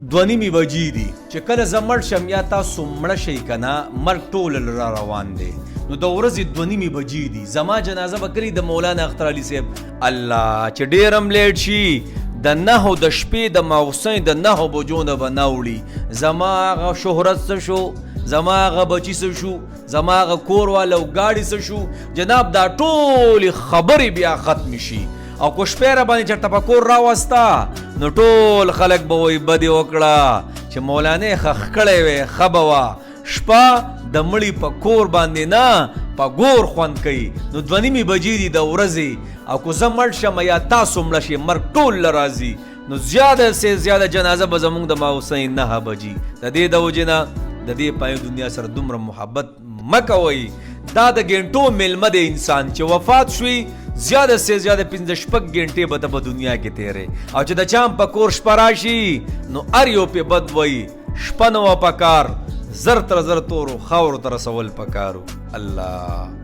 دوه نیمې بجې دي چې کله زه مړ شم یا تاسو مړه شئ که نه مرګ ټول را روان دی نو د ورځې دوه نیمې بجې دي زما جنازه به کلي د مولانا اختر علي صاحب الله چې ډېر هم لیټ شي د 9 د شپې د ماوسین د 9 بجو نه به نه وړي زما هغه شهرت څه شو زما هغه بچي څه شو زما هغه کور والا او ګاډي څه شو جناب دا ټولې خبرې بیا ختم شي او کو شپې را باندې چېرته په کور راوسته نو ټول خلک به وایي بدې وکړه چې مولانا خښ کړی وی ښه به وه شپه د مړي په کور باندې نه په ګور خوند کوي نو دوه نیمې بجې دي د ورځې او که زه مړ شم یا تاسو مړه شئ مرګ ټول له راځي نو زیاده سے زیاده جنازه به زموږ د ماوسین 9 بجې د دې د وجې نه د دې پای دنیا سره دومره محبت مه کوئ دا د ګنټو میلمه د انسان چې وفات شوي زیاده سے زیاده 5-6 ګنټې به ته په دنیا کې تیرې او چې د چا په کور شپه راشي نو هر یو پې بد وایي شپه نه وه پکار زر تر زر تورو خاورو ته رسول پکارو الله